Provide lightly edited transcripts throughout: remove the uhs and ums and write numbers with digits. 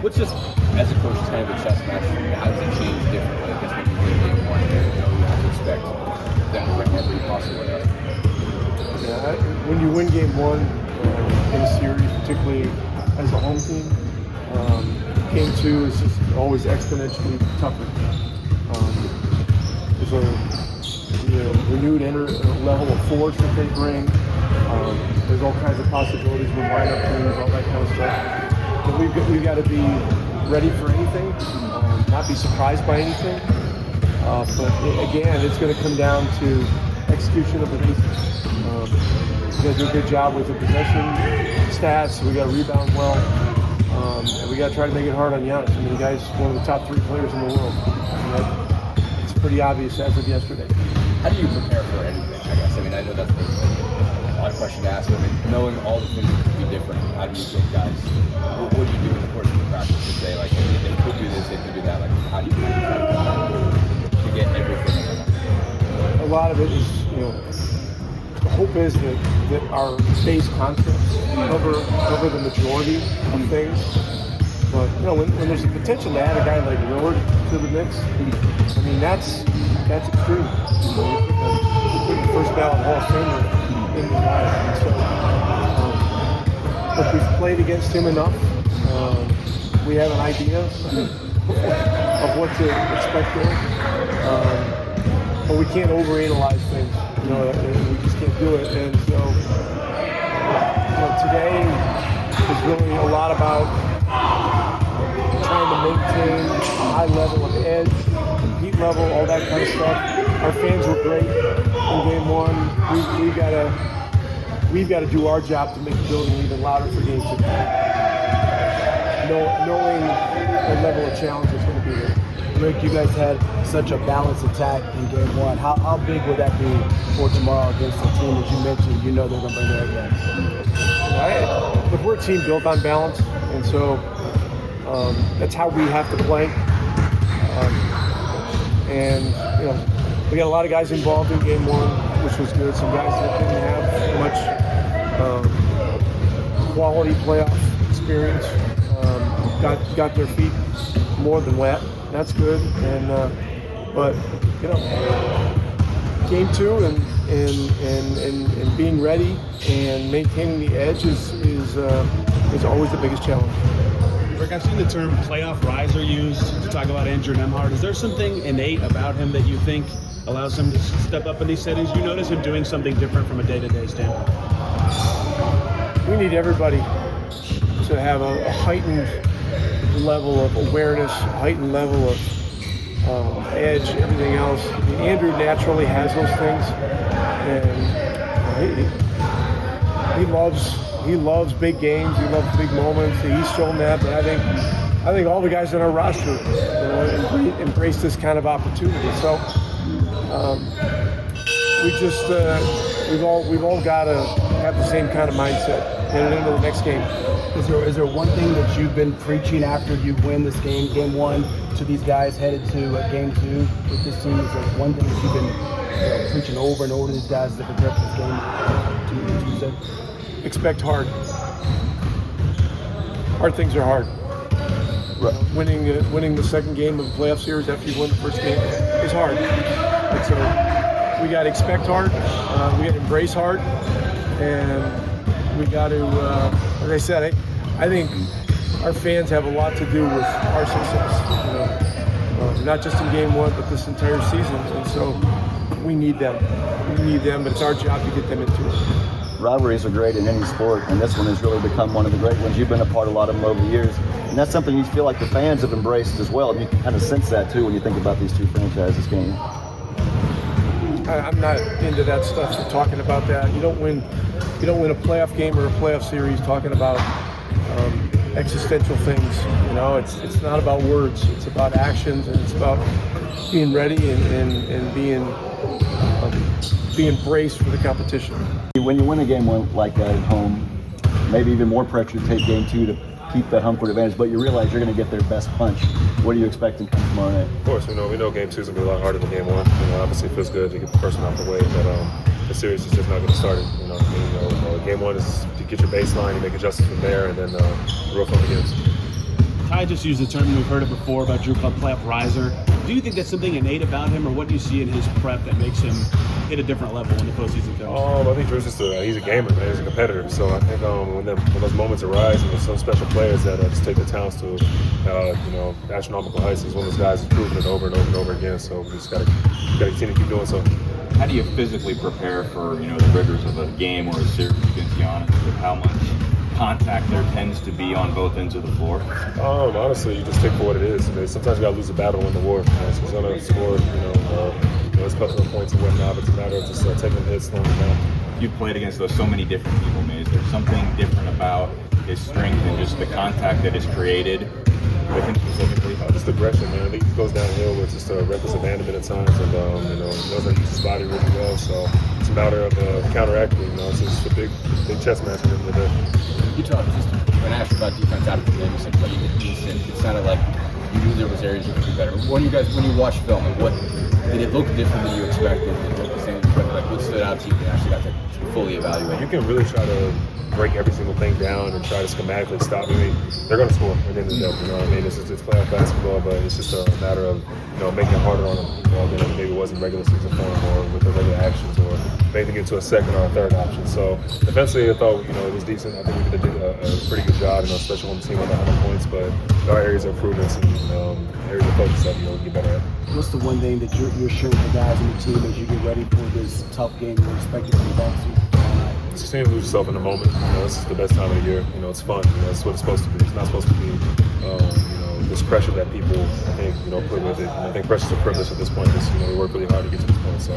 What's just, as a coach, it's kind of a chess match. How does it change differently? I guess when you win game one, you have to expect them to bring every possible way up. Yeah, when you win game one in a series, particularly as a home team, game two is just always exponentially tougher. There's a renewed level of force that they bring. There's all kinds of possibilities with lineup things, all that kind of stuff. But we've got to be ready for anything, not be surprised by anything. But again, it's going to come down to execution of the basics. We got to do a good job with the possession stats. We got to rebound well, and we got to try to make it hard on Giannis. I mean, the guy's one of the top 3 players in the world. It's pretty obvious as of yesterday. How do you prepare for anything? I guess. I mean, I know that's a odd question to ask. But I mean, knowing all the things that could be different, how do you get guys? What do you do in the course of the practice to say, like, hey, they could do this, they could do that? Like, how do you try to get everything? A lot of it is, the hope is that our base concepts cover the majority of things. But when there's a potential to add a guy like Lillard to the mix, I mean that's extreme. You put the first ballot Hall of Famer in the line. And so, but we've played against him enough. We have an idea of what to expect there. But we can't overanalyze things. We just can't do it. And so, today is really a lot about trying to maintain a high level of edge, compete level, all that kind of stuff. Our fans were great in game one. We've got to do our job to make the building even louder for game two. Knowing the level of challenge is going to be there. Rick, you guys had such a balanced attack in game one. How big would that be for tomorrow against the team that you mentioned? You know they're going to bring their game. But we're a team built on balance, and so that's how we have to play. We got a lot of guys involved in game one, which was good. Some guys that didn't have much quality playoff experience got their feet more than wet. That's good, but game two and being ready and maintaining the edge is always the biggest challenge. Rick, I've seen the term playoff riser used to talk about Andrew Nembhard. Is there something innate about him that you think allows him to step up in these settings? You notice him doing something different from a day-to-day standpoint? We need everybody to have a heightened level of awareness, heightened level of edge, everything else. I mean, Andrew naturally has those things, and he loves big games. He loves big moments. He's shown that. But I think all the guys on our roster, embrace this kind of opportunity. So we've all got to have the same kind of mindset headed into the next game. Is there one thing that you've been preaching after you win this game one, to these guys headed to game two with this team? Is there one thing that you've been preaching over and over to these guys that prepare for this game Tuesday? Expect hard. Hard things are hard. Right. Winning the second game of the playoff series after you win the first game is hard. And so we got to expect hard. We got to embrace hard, and we got to, as I said, I think our fans have a lot to do with our success. Not just in game one, but this entire season. And so we need them. But it's our job to get them into it. Rivalries are great in any sport, and this one has really become one of the great ones. You've been a part of a lot of them over the years, and that's something you feel like the fans have embraced as well. And you can kind of sense that too when you think about these two franchises game. I'm not into that stuff. Talking about that, you don't win a playoff game or a playoff series talking about existential things. It's not about words. It's about actions, and it's about being ready and being braced for the competition. When you win a game one like that at home, maybe even more pressure to take game two to keep that home court advantage, but you realize you're going to get their best punch. What are you expecting tomorrow night? Of course, we know game two is going to be a lot harder than game one. Obviously it feels good to get the first one out the way, but the series is just not going to start it. Game one is to get your baseline, you make adjustments from there, and then the real fun begins. Ty just used the term, we've heard it before about Drew called playoff riser. Do you think that's something innate about him, or what do you see in his prep that makes him hit a different level when the postseason comes? I think Drew's just he's a gamer, man. He's a competitor. So I think when those moments arise, and there's some special players that just take their talents to astronomical heights. He's one of those guys who's proven it over and over and over again. So we just gotta continue to keep doing so. How do you physically prepare for the rigors of a game or a series against Giannis with how much contact there tends to be on both ends of the floor? Honestly, you just take for what it is. Sometimes you gotta lose the battle, win the war. So he's gonna score, his couple of points and whatnot. But it's a matter of just taking hits, slowing him down. You've played against so many different people, man. Is there something different about his strength and just the contact that is created with him specifically? Just aggression, man. I think he goes downhill with just a reckless abandonment at times, and he knows how to use his body really well. So it's a matter of counteracting. It's just a big chess match at the end of the day. You talked just when I asked about defense out of the game, you said you did decent. It sounded like you knew there was areas you could do better. When you watched film, what did it look different than you expected? Did it look the same as you expected? Like what stood out to you and actually got to fully evaluate? You can really try to break every single thing down and try to schematically stop. They're going to score at the end of the day. You know what I mean? It's playoff basketball, but it's just a matter of making it harder on them than maybe it was in regular season form or with the regular actions or maybe get to a second or a third option. So defensively, I thought it was decent. I think we did a pretty good job, especially when the team won 100 points. But there are areas of improvements and areas of focus that we get better at. What's the one thing that you're sharing with the guys on the team as you get ready for this tough game you're expected to be back to? Just continue to lose yourself in the moment. This is the best time of the year. It's fun. That's what it's supposed to be. It's not supposed to be, this pressure that people, I think, put with it. And I think pressure's a privilege at this point. We work really hard to get to this point. So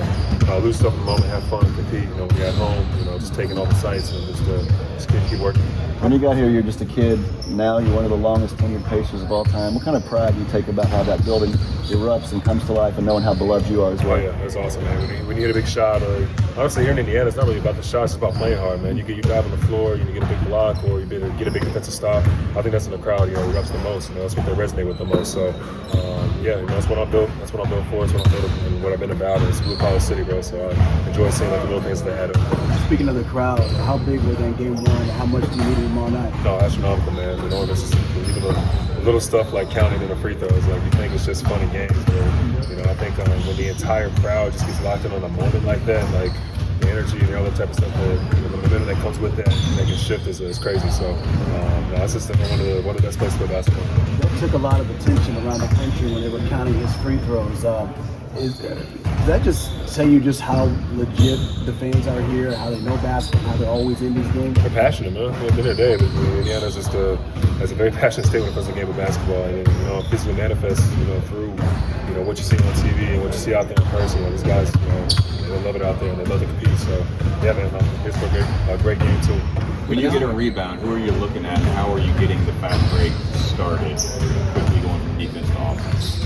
lose yourself in the moment, have fun, compete. When you're at home, just taking all the sights and just keep working. When you got here, you're just a kid. Now you're one of the longest tenured Pacers of all time. What kind of pride do you take about how that building erupts and comes to life and knowing how beloved you are as well? Oh, yeah, that's awesome, man. When you get a big shot, or honestly, here in Indiana, it's not really about the shots, it's about playing hard, man. You drive on the floor, you get a big block, or you get a big defensive stop. I think that's in the crowd, erupts the most. That's what they resonate with the most. So, that's what I'm built. That's what I'm built for. That's what I'm built and what I've been about. It's Blue Collar City, bro. So I enjoy seeing the little things that add up. Speaking of the crowd, how big were they in game one? How much do you need tomorrow night? No, astronomical, man. Enormous. Even the little stuff like counting in the free throws, like you think it's just fun and games. But, I think when the entire crowd just gets locked in on a moment like that, like the energy and all that type of stuff, the momentum that comes with that can shift is crazy. So that's just one of the best places to play basketball. That took a lot of attention around the country when they were counting his free throws. Does that just tell you just how legit the fans are here, how they know basketball, how they're always in these games? They're passionate, man. At the end of the day, Indiana's just has a very passionate state when it comes to the game of basketball, and it physically manifests, through what you see on TV and what you see out there in person. These guys, they love it out there and they love to compete. So yeah, man, it's a great game too. When you get a rebound, who are you looking at, and how are you getting the fast break started, quickly going from defense to offense?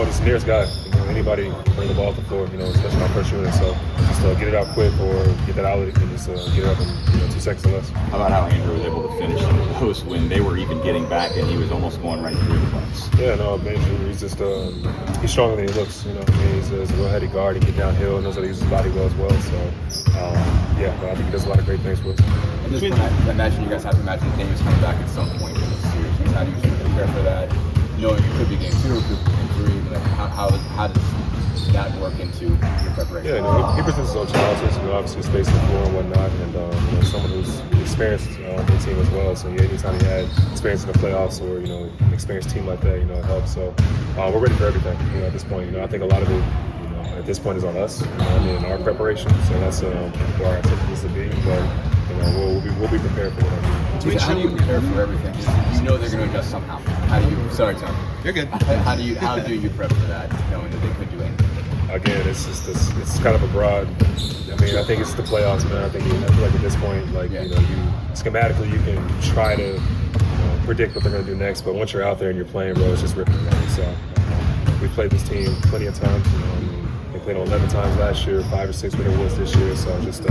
This nearest guy. Anybody bring the ball off the floor, especially my first unit. So just get it out quick or get that outlet and just get it up in 2 seconds or less. How about how Andrew was able to finish in the post when they were even getting back and he was almost going right through the place? Yeah, no, man, he's just he's stronger than he looks. He's a real heady guard. He can get downhill, knows how to use his body well as well. So I think he does a lot of great things for us. At this point, I imagine you guys have to imagine Davis coming back at some point in the series. How do you prepare for that? Knowing it could be game 2 or it could be game 3, how does that work into your preparation? Yeah, he presents his own challenges, obviously space the floor and whatnot, and someone who's experienced on the team as well. So anytime he had experience in the playoffs or an experienced team like that, it helps. So we're ready for everything. At this point, I think a lot of it, at this point, is on us. In our preparation. So that's where our attention needs to be. But we'll be prepared for whatever. How do you prepare for everything? You know they're going to adjust somehow. How do you? Sorry, Tom. You're good. How do you prep for that, knowing that they could do anything? Again, it's kind of a broad. I think it's the playoffs, man. I feel like at this point, you schematically you can try to predict what they're going to do next, but once you're out there and you're playing, bro, it's just ripping around. So we played this team plenty of times. They played 11 times last year, 5 or 6 when it was this year. So just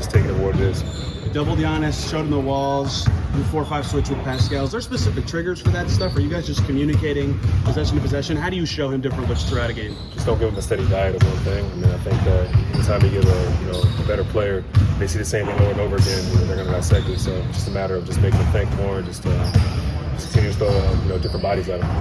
taking it what it is. double Giannis, showed him the walls, do 4-5 switch with Pascal. Is there specific triggers for that stuff? Are you guys just communicating possession to possession? How do you show him different looks throughout a game? Just don't give them a steady diet of one thing. I mean, I think that anytime you give a better player, they see the same thing over and over again, they're going to dissect it. So it's just a matter of just making them think more, just continue to throw different bodies at them.